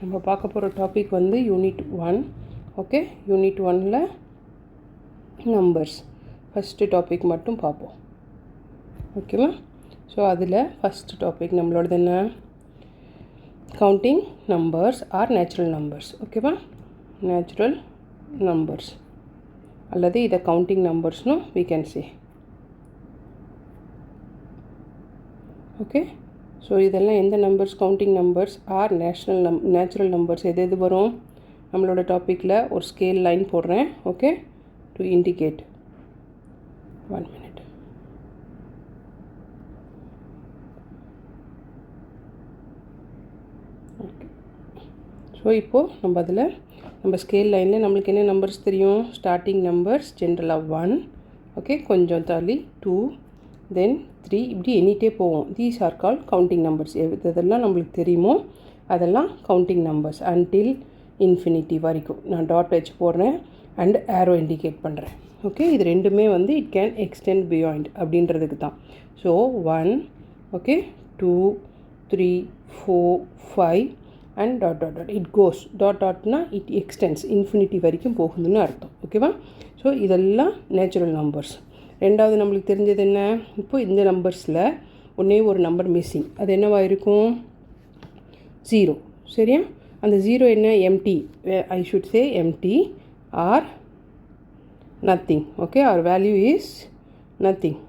நம்ம பார்க்க போகிற டாபிக் வந்து யூனிட் 1. ஓகே, யூனிட் 1ல் நம்பர்ஸ் ஃபஸ்ட்டு டாபிக் மட்டும் பார்ப்போம். ஓகேவா? ஸோ அதில் ஃபஸ்ட்டு டாபிக் நம்மளோடது என்ன? Counting numbers or natural numbers. ஓகேவா? நேச்சுரல் நம்பர்ஸ் அல்லது இதை கவுண்டிங் நம்பர்ஸ்னு we can say. Okay, so இதெல்லாம் எந்த numbers? Counting numbers or natural numbers. எது வரும் நம்மளோட டாப்பிக்கில்? ஒரு ஸ்கேல் லைன் போடுறேன். Okay, to indicate 1 minute. Okay, so இப்போது நம்ம ஸ்கேல் லைனில் நம்மளுக்கு என்ன நம்பர்ஸ் தெரியும்? ஸ்டார்டிங் நம்பர்ஸ் ஜென்ரலாக 1, ஓகே, கொஞ்சம் தள்ளி 2, தென் 3, இப்படி எண்ணிட்டே போவோம். These are call counting numbers. எதெல்லாம் நம்மளுக்கு தெரியுமோ அதெல்லாம் கவுண்டிங் நம்பர்ஸ் அன்டில் இன்ஃபினிட்டி வரைக்கும். நான் டாட் வச்சு போடுறேன் அண்ட் ஆரோ இண்டிகேட் பண்ணுறேன். ஓகே, இது ரெண்டுமே வந்து இட் கேன் எக்ஸ்டெண்ட் பியாண்ட் அப்படின்றதுக்கு தான். So 1, okay, 2, 3, 4, 5 and dot dot dot it goes. டாட்னா இட் எக்ஸ்டென்ஸ், இன்ஃபினிட்டி வரைக்கும் போகுதுன்னு அர்த்தம். ஓகேவா? ஸோ இதெல்லாம் நேச்சுரல் நம்பர்ஸ். ரெண்டாவது நம்மளுக்கு தெரிஞ்சது என்ன? இப்போ இந்த நம்பர்ஸில் ஒன்றே ஒரு நம்பர் மிஸ்ஸிங். அது என்னவாக இருக்கும்? 0. சரியா? அந்த 0 என்ன? Empty. I should say empty or nothing. Okay, or value is nothing.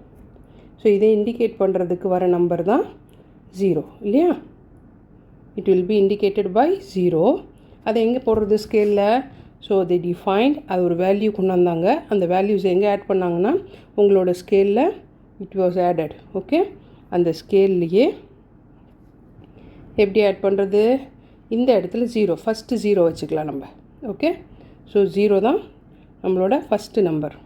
So இதை இண்டிகேட் பண்ணுறதுக்கு வர நம்பர் தான் 0 இல்லையா? It will be indicated by 0. அதை எங்கே போடுறது ஸ்கேலில்? ஸோ they defined, அது ஒரு வேல்யூ கொண்டு வந்தாங்க. அந்த வேல்யூஸ் எங்கே ஆட் பண்ணாங்கன்னா உங்களோட ஸ்கேலில் இட் வாஸ் ஆடட். ஓகே, அந்த ஸ்கேல்லையே எப்படி ஆட் பண்ணுறது? இந்த இடத்துல 0, ஃபஸ்ட்டு 0 வச்சுக்கலாம் நம்ம. ஓகே, ஸோ 0 தான் நம்மளோட ஃபஸ்ட்டு நம்பர்.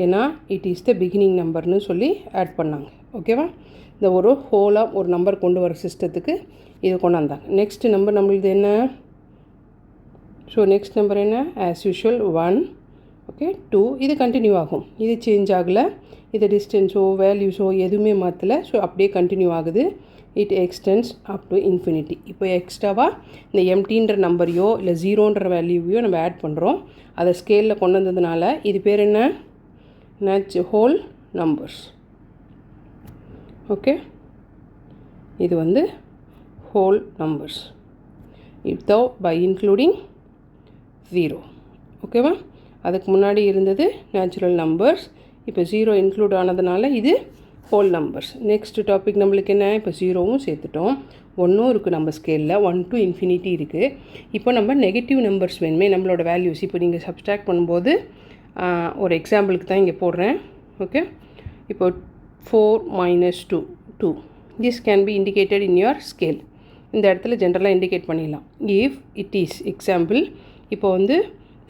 ஏன்னா இட் இஸ் த பிகினிங் நம்பர்னு சொல்லி ஆட் பண்ணாங்க. ஓகேவா? இந்த ஒரு ஹோலாக ஒரு நம்பர் கொண்டு வர சிஸ்டத்துக்கு இது கொண்டு வந்தாங்க. நெக்ஸ்ட் நம்பர் நம்மளுது என்ன? ஸோ நெக்ஸ்ட் நம்பர் என்ன? As usual 1, okay, 2. இது கண்டினியூ ஆகும். இது சேஞ்ச் ஆகலை. இது டிஸ்டன்ஸோ வேல்யூஸோ எதுவுமே மாற்றலை. ஸோ அப்படியே கண்டினியூ ஆகுது. It extends up to infinity. இப்போ எக்ஸ்ட்ராவாக இந்த எம்டின்ற நம்பரையோ இல்லை 0ன்ற வேல்யூவையோ நம்ம ஆட் பண்ணுறோம். அதை ஸ்கேலில் கொண்டு வந்ததுனால இது பேர் என்ன? Whole numbers. ஓகே, இது வந்து ஹோல் நம்பர்ஸ் இப்போ பை இன்க்ளூடிங் 0. ஓகேவா? அதுக்கு முன்னாடி இருந்தது நேச்சுரல் நம்பர்ஸ். இப்போ 0 இன்க்ளூட் ஆனதுனால இது ஹோல் நம்பர்ஸ். நெக்ஸ்ட் டாபிக் நம்மளுக்கு என்ன? இப்போ 0வும் சேர்த்துட்டோம், 1ம் இருக்குது நம்ம ஸ்கேலில். 1 to infinity இருக்குது. இப்போ நம்ம நெகட்டிவ் நம்பர்ஸ் வேணுமே நம்மளோட வேல்யூஸ். இப்போ நீங்கள் சப்ஸ்ட்ராக்ட் பண்ணும்போது ஒரு எக்ஸாம்பிளுக்கு தான் இங்கே போடுறேன். ஓகே, இப்போ 4 minus 2, 2. This can be indicated in your scale. இந்த இடத்துல ஜென்ரலாக இண்டிகேட் பண்ணிடலாம். இஃப் இட் இஸ் எக்ஸாம்பிள், இப்போ வந்து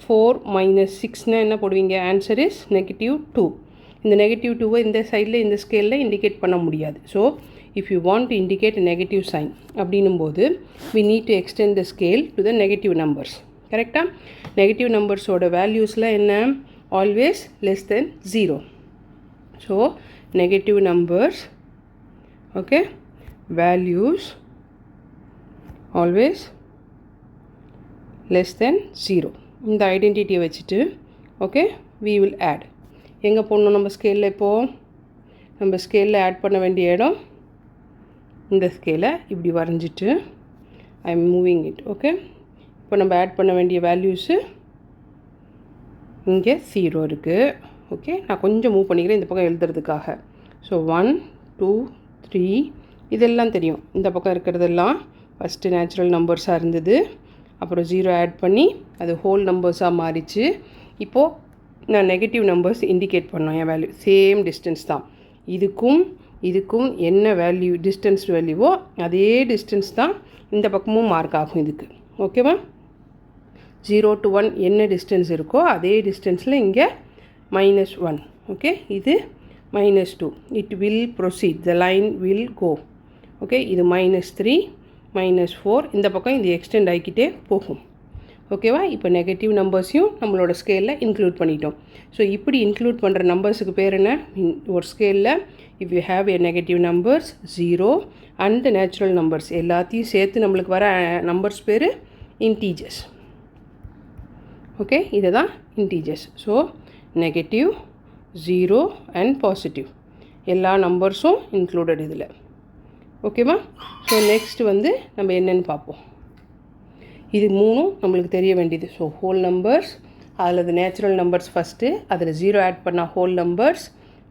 4 minus 6னா என்ன போடுவீங்க? Answer is -2. இந்த -2வை இந்த சைடில் இந்த ஸ்கேலில் இண்டிகேட் பண்ண முடியாது. So if you want to indicate negative sign அப்படின்னும்போது we need to extend the scale to the negative numbers. கரெக்டாக? நெகட்டிவ் நம்பர்ஸோட வேல்யூஸில் என்ன? Always less than 0. So negative numbers, okay, values always less than 0. இந்த ஐடென்டிட்டியை வச்சுட்டு okay we will add. எங்கே போடணும் நம்ம ஸ்கேலில்? இப்போது நம்ம ஸ்கேலில் ஆட் பண்ண வேண்டிய இடம் இந்த ஸ்கேலை இப்படி வரைஞ்சிட்டு I am moving it. Okay, இப்போ நம்ம ஆட் பண்ண வேண்டிய வேல்யூஸு இங்கே 0 இருக்குது. ஓகே, நான் கொஞ்சம் மூவ் பண்ணிக்கிறேன் இந்த பக்கம் எழுதுறதுக்காக. ஸோ 1, 2, 3 இதெல்லாம் தெரியும். இந்த பக்கம் இருக்கிறதெல்லாம் ஃபஸ்ட்டு நேச்சுரல் நம்பர்ஸாக இருந்தது. அப்புறம் 0 ஆட் பண்ணி அது ஹோல் நம்பர்ஸாக மாறிச்சு. இப்போது நான் நெகட்டிவ் நம்பர்ஸ் இண்டிகேட் பண்ணோம். என் வேல்யூ சேம் டிஸ்டன்ஸ் தான். இதுக்கும் என்ன வேல்யூ டிஸ்டன்ஸ் வேல்யூவோ அதே டிஸ்டன்ஸ் தான் இந்த பக்கமும் மார்க் ஆகும் இதுக்கு. ஓகேவா? 0 to 1 என்ன டிஸ்டன்ஸ் இருக்கோ அதே டிஸ்டன்ஸில் இங்கே -1. ஓகே, இது -2. It will proceed, the line will go. Okay, இது -3, -4. இந்த பக்கம் இது எக்ஸ்டெண்ட் ஆகிக்கிட்டே போகும். ஓகேவா? இப்போ நெகட்டிவ் நம்பர்ஸையும் நம்மளோட ஸ்கேலில் இன்க்ளூட் பண்ணிட்டோம். ஸோ இப்படி இன்க்ளூட் பண்ணுற நம்பர்ஸுக்கு பேர் என்ன? ஒரு ஸ்கேலில் if you have a negative numbers, 0 and natural numbers எல்லாத்தையும் சேர்த்து நம்மளுக்கு வர நம்பர்ஸ் பேர் இன்டீஜர்ஸ். ஓகே, இதை தான் integers. So negative, 0 and positive எல்லா நம்பர்ஸும் இன்க்ளூடட் இதில். ஓகேவா? ஸோ நெக்ஸ்ட் வந்து நம்ம என்னென்னு பார்ப்போம். இது மூணும் நம்மளுக்கு தெரிய வேண்டியது. ஸோ ஹோல் நம்பர்ஸ், அதில் நேச்சுரல் நம்பர்ஸ் ஃபஸ்ட்டு, அதில் 0 ஆட் பண்ணால் ஹோல் நம்பர்ஸ்.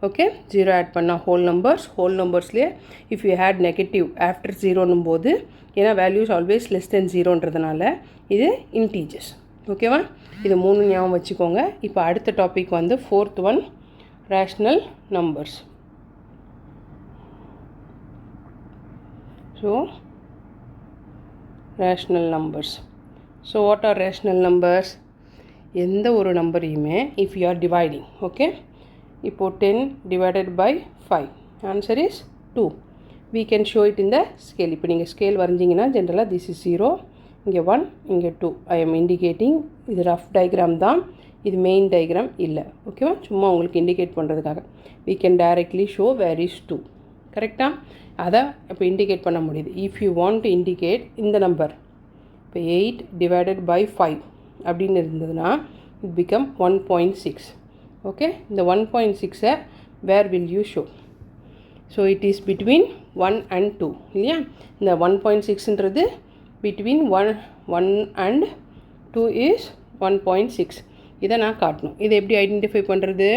ஓகே, 0 ஆட் பண்ணால் ஹோல் நம்பர்ஸ். ஹோல் நம்பர்ஸ்லேயே if you had negative after 0னும் போது, ஏன்னா வேல்யூஸ் ஆல்வேஸ் லெஸ் தென் 0ன்றதுனால இது இன்டீஜர்ஸ். ஓகேவா? இது மூணு ஞாபகம் வச்சுக்கோங்க. இப்போ அடுத்த டாபிக் வந்து 4th one, rational numbers. So rational numbers. So what are rational numbers? எந்த ஒரு நம்பரையுமே if you are dividing, okay, இப்போது 10 divided by 5, answer is 2. we can show it in the scale. இப்போ நீங்கள் ஸ்கேல் வரைஞ்சிங்கன்னா ஜென்ரலாக திஸ் இஸ் 0, இங்கே 1, இங்கே 2. I am indicating. இது ரஃப் டயக்ராம் தான், இது மெயின் டயக்ராம் இல்லை. ஓகேவா? சும்மா உங்களுக்கு இண்டிகேட் பண்ணுறதுக்காக. we can directly show where is 2. கரெக்டாக அதை இப்போ இண்டிகேட் பண்ண முடியுது. If you want to indicate இந்த நம்பர், இப்போ 8 டிவைடட் பை 5 அப்படின்னு இருந்ததுன்னா இட் பிகம் 1.6. ஓகே, இந்த 1.6ஐ where will you show? So it is between 1 and 2 இல்லையா? இந்த 1.6ன்றது பிட்வீன் 1 and 2 இஸ் 1.6. இதை நான் காட்டணும். இதை எப்படி ஐடென்டிஃபை பண்ணுறது?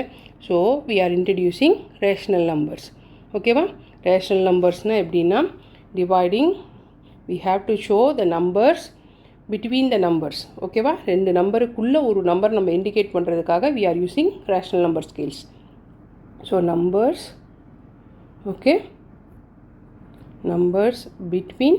So we are introducing rational numbers. ஓகேவா? ரேஷ்னல் நம்பர்ஸ்னால் எப்படின்னா, dividing we have to show the numbers between the numbers. ஓகேவா? ரெண்டு நம்பருக்குள்ளே ஒரு நம்பர் நம்ம இண்டிகேட் பண்ணுறதுக்காக we are using rational number scales. So numbers, okay, numbers between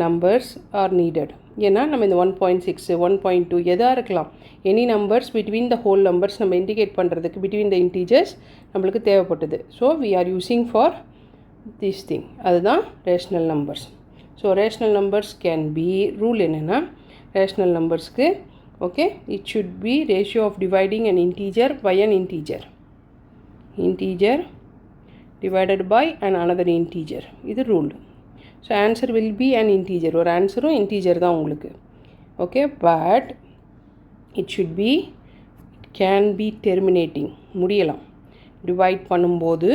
numbers are needed. ஏன்னா நம்ம இந்த 1.6, 1.2 எதாக இருக்கலாம், any numbers between the whole numbers நம்ம இண்டிகேட் பண்ணுறதுக்கு பிட்வீன் த இன்டீஜர்ஸ் நம்மளுக்கு தேவைப்பட்டது. So we are using for this thing. அதுதான் rational numbers. So rational numbers can be, rule என்னென்னா ரேஷ்னல் நம்பர்ஸ்க்கு, okay, it should be ratio of dividing an integer by an integer, integer divided by an another integer. இது rule. So answer will be an integer. ஒரு ஆன்சரும் integer தான் உங்களுக்கு. Okay, but it should B, it can B terminating, முடியலாம் divide பண்ணும்போது.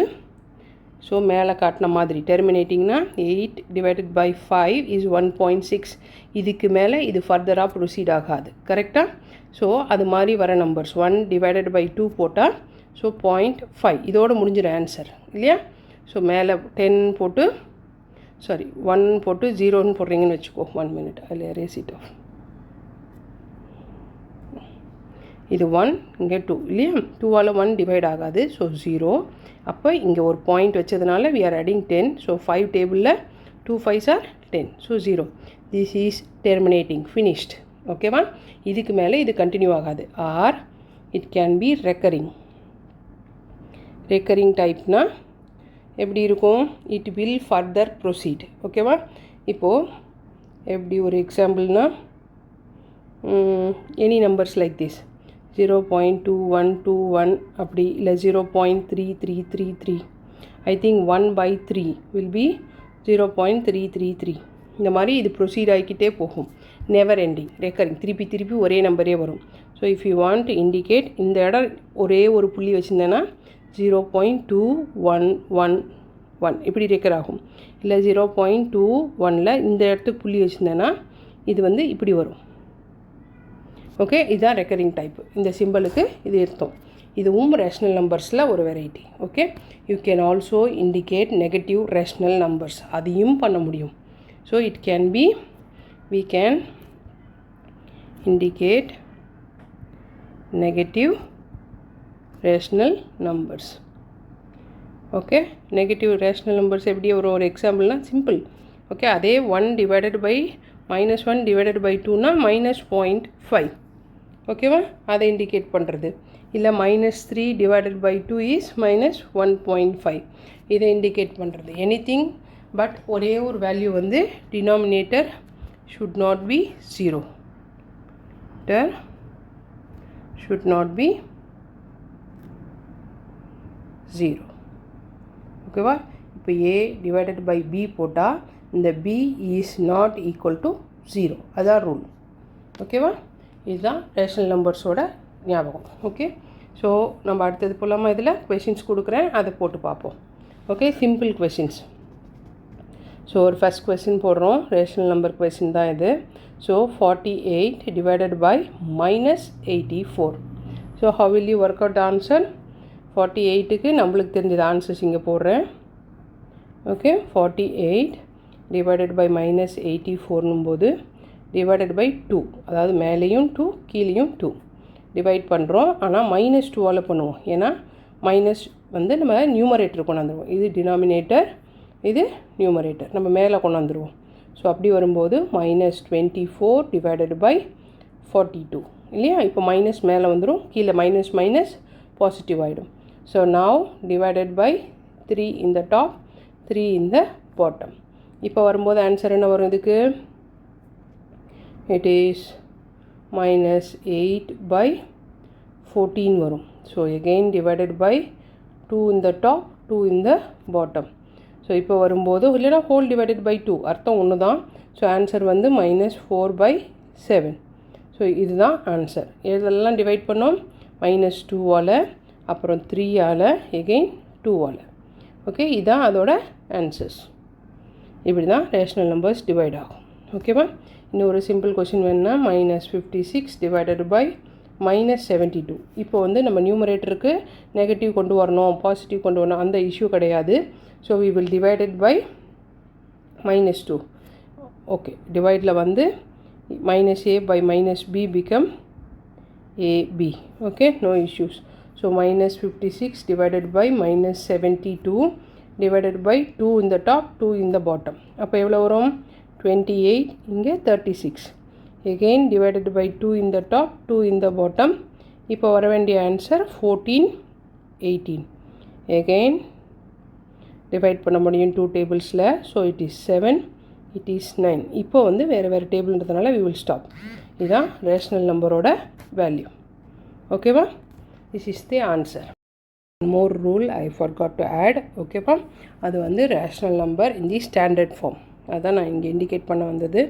So மேலே காட்டின மாதிரி டெர்மினேட்டிங்னா 8 டிவைடட் பை 5 இஸ் 1.6. இதுக்கு மேலே இது ஃபர்தராக ப்ரொசீட் ஆகாது. கரெக்டாக? ஸோ அது மாதிரி வர நம்பர்ஸ் 1 டிவைடட் பை 2 போட்டால் ஸோ 0.5 இதோடு முடிஞ்சிடும் ஆன்சர் இல்லையா? ஸோ மேலே 10 போட்டு, சாரி 1 போட்டு 0ன்னு போடுறீங்கன்னு வச்சுக்கோ. 1 minute, அதில் erase it off. இது 1, இங்கே 2 இல்லையா? 2ஆல் 1 டிவைட் ஆகாது. ஸோ 0. அப்போ இங்கே ஒரு பாயிண்ட் வச்சதுனால we are adding 10. ஸோ 5 டேபிளில் 2 5s are 10. So 0. This is terminating, finished. ஓகேவா? இதுக்கு மேலே இது கண்டினியூ ஆகாது. Or it can be recurring. Recurring டைப்னா எப்படி இருக்கும்? It will further proceed. ஓகேவா? இப்போது எப்படி ஒரு எக்ஸாம்பிள்னால், எனி நம்பர்ஸ் லைக் திஸ் 0.2121 அப்படி, இல்லை 0.3333. I think 1/3 will be 0.333. இந்த மாதிரி இது ப்ரொசீட் ஆகிக்கிட்டே போகும். நெவர் எண்டிங், ரெக்கரிங், திருப்பி திருப்பி ஒரே நம்பரே வரும். So if you want to indicate, இந்த இடம் ஒரே ஒரு புள்ளி வச்சுருந்தேன்னா 0.211 இப்படி ரெக்கர் ஆகும். இல்லை 0.21ல் இந்த இடத்துக்கு புள்ளி வச்சுருந்தேன்னா இது வந்து இப்படி வரும். ஓகே, இதுதான் ரெக்கரிங் டைப்பு. இந்த சிம்பிளுக்கு இது அர்த்தம். இதுவும் ரேஷ்னல் நம்பர்ஸில் ஒரு variety. Okay, you can also indicate negative rational numbers, அதையும் பண்ண முடியும். So it can B, we can indicate negative rational numbers. Okay, negative rational numbers எப்படி ஒரு எக்ஸாம்பிள்னால் சிம்பிள். ஓகே, அதே 1 டிவைடட் பை -1 டிவைடட் பை 2னா -0.5. ஓகேவா? அதை இண்டிகேட் பண்ணுறது. இல்லை -3 டிவைடட் பை 2 இஸ் -1.5. இதை இண்டிகேட் பண்ணுறது. எனிதிங் பட் ஒரே ஒரு வேல்யூ வந்து denominator should not be 0. should not be 0. ஓகேவா? இப்போ a divided by b போட்டால் இந்த b is not equal to 0. அதான் ரூல். ஓகேவா? இதுதான் ரேஷனல் நம்பர்ஸோட ஞாபகம். ஓகே, ஸோ நம்ம அடுத்தது போலாமா? இதில் கொஷின்ஸ் கொடுக்குறேன், அதை போட்டு பார்ப்போம். Okay, simple questions. ஸோ ஒரு ஃபஸ்ட் கொஷின் போடுறோம். ரேஷனல் நம்பர் கொஷின் தான் இது. So 48 divided by -84. So how will you work out the answer? 48க்கு நம்மளுக்கு தெரிஞ்சது ஆன்சர்ஸ் இங்கே போடுறேன். ஓகே, 48 divided by -84 போது டிவைடட் பை 2, அதாவது மேலேயும் 2 கீழேயும் 2 டிவைட் பண்ணுறோம். ஆனால் -2ஆல் பண்ணுவோம். ஏன்னா மைனஸ் வந்து நம்ம நியூமரேட்டர் கொண்டாந்துருவோம். இது டினாமினேட்டர், இது நியூமரேட்டர் நம்ம மேலே கொண்டாந்துருவோம். ஸோ அப்படி வரும்போது -24 டிவைடட் பை 42 இல்லையா? இப்போ மைனஸ் மேலே வந்துடும், கீழே மைனஸ் மைனஸ் பாசிட்டிவ் ஆகிடும். So now divided by 3 in the top, 3 in the bottom. இப்போ வரும்போது ஆன்சர் என்ன வரும்? இதுக்கு it is -8 by 14 வரும். So again divided by 2 in the top, 2 in the bottom. So இப்போ வரும்போது இல்லைனா ஹோல் டிவைடட் பை 2 அர்த்தம் ஒன்று தான். ஸோ ஆன்சர் வந்து -4/7. ஸோ இதுதான் ஆன்சர். இதெல்லாம் டிவைட் பண்ணோம் -2ஆல், அப்புறம் 3ஆல், எகெயின் 2ஆல். ஓகே, இதுதான் அதோட ஆன்சர்ஸ். இப்படி தான் ரேஷனல் நம்பர்ஸ் டிவைட் ஆகும். ஓகேவா? இன்னொரு சிம்பிள் கொஷின் வேணுன்னா -56 டிவைடட் பை -72. இப்போ வந்து நம்ம நியூமரேட்டருக்கு நெகட்டிவ் கொண்டு வரணும், பாசிட்டிவ் கொண்டு வரணும், அந்த இஷ்யூ கிடையாது. So we will divided by -2. Okay, டிவைடில் வந்து -a by -b become ab. Okay, no issues. So -56 divided by -72 divided by 2 in the top, 2 in the bottom. அப்போ எவ்வளோ வரும்? 28, இங்கே 36. again divided by 2 in the top, 2 in the bottom. இப்போ வர வேண்டிய answer 14, 18. again divide பண்ண முடியும் 2 டேபிள்ஸில். So it is 7, it is 9. இப்போ வந்து வேறு டேபிள்ன்றதுனால we will stop. இதுதான் ரேஷனல் நம்பரோட வேல்யூ. ஓகேவா? This is the answer. More rule I forgot to add. ஓகேப்பா? அது வந்து rational number in the standard form. அதான் நான் இங்கே இண்டிகேட் பண்ண வந்தது.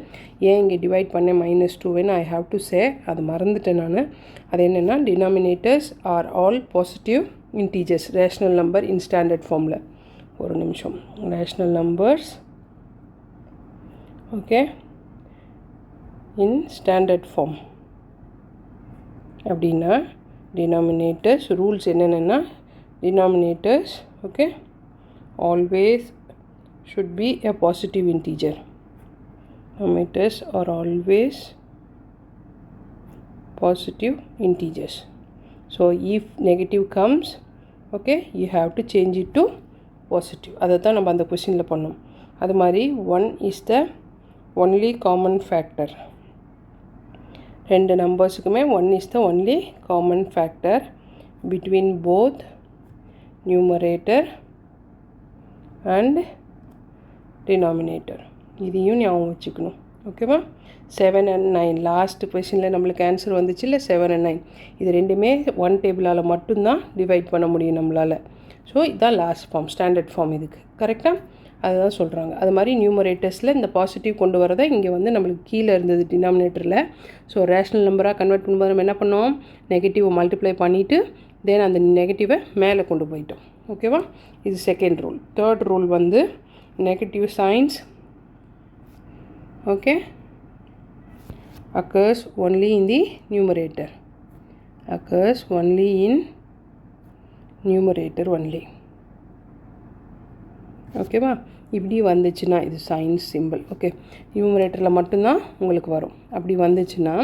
ஏன் இங்கே டிவைட் பண்ணேன் -2 ஐ ஹாவ் டு சே, அது மறந்துட்டேன் நான். அது என்னென்னா denominators are all positive integers rational number in standard ஃபார்மில். ஒரு நிமிஷம். Rational numbers okay in standard form அப்படின்னா டினாமினேட்டர்ஸ் ரூல்ஸ் என்னென்னா denominators okay always should be a positive integer. Denominators are always positive integers. So if negative comes, okay, you have to change it to positive. அதைத்தான் நம்ம அந்த கொஸ்டினில் பண்ணோம். அது மாதிரி 1 is the only common factor. ரெண்டு நம்பர்ஸுக்குமே 1 is the only common factor between both numerator and denominator. இதையும் ஞாபகம் வச்சுக்கணும். ஓகேவா? 7 and 9 லாஸ்ட் கொஷினில் நம்மளுக்கு ஆன்சர் வந்துச்சு இல்லை? 7 and 9 இது ரெண்டுமே 1 டேபிளால் மட்டும்தான் டிவைட் பண்ண முடியும் நம்மளால். ஸோ இதுதான் லாஸ்ட் ஃபார்ம், ஸ்டாண்டர்ட் ஃபார்ம். இதுக்கு கரெக்டாக அதுதான் சொல்கிறாங்க. அது மாதிரி நியூமரேட்டர்ஸில் இந்த பாசிட்டிவ் கொண்டு வரதை இங்கே வந்து நம்மளுக்கு கீழே இருந்தது டினாமினேட்டரில். ஸோ ரேஷனல் நம்பராக கன்வெர்ட் பண்ணும்போது நம்ம என்ன பண்ணோம்? நெகட்டிவை மல்டிப்ளை பண்ணிவிட்டு தென் அந்த நெகட்டிவை மேலே கொண்டு போயிட்டோம். ஓகேவா? இது செகண்ட் ரூல். தேர்ட் ரூல் வந்து negative signs okay occurs only in the numerator, occurs only in numerator only. ஓகேவா? இப்படி வந்துச்சுன்னா இது சைன்ஸ் சிம்பிள். ஓகே, நியூமரேட்டரில் மட்டும்தான் உங்களுக்கு வரும். அப்படி வந்துச்சுன்னா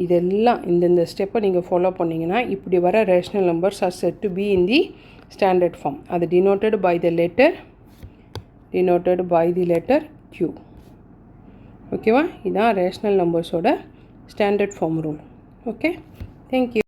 இதெல்லாம் இந்தந்த ஸ்டெப்பை நீங்கள் ஃபாலோ பண்ணிங்கன்னா இப்படி வர rational numbers are set to be in the standard form. அது denoted by the letter Q. ஓகேவா? இதுதான் ரேஷனல் நம்பர்ஸோட standard form rule. Okay, thank you.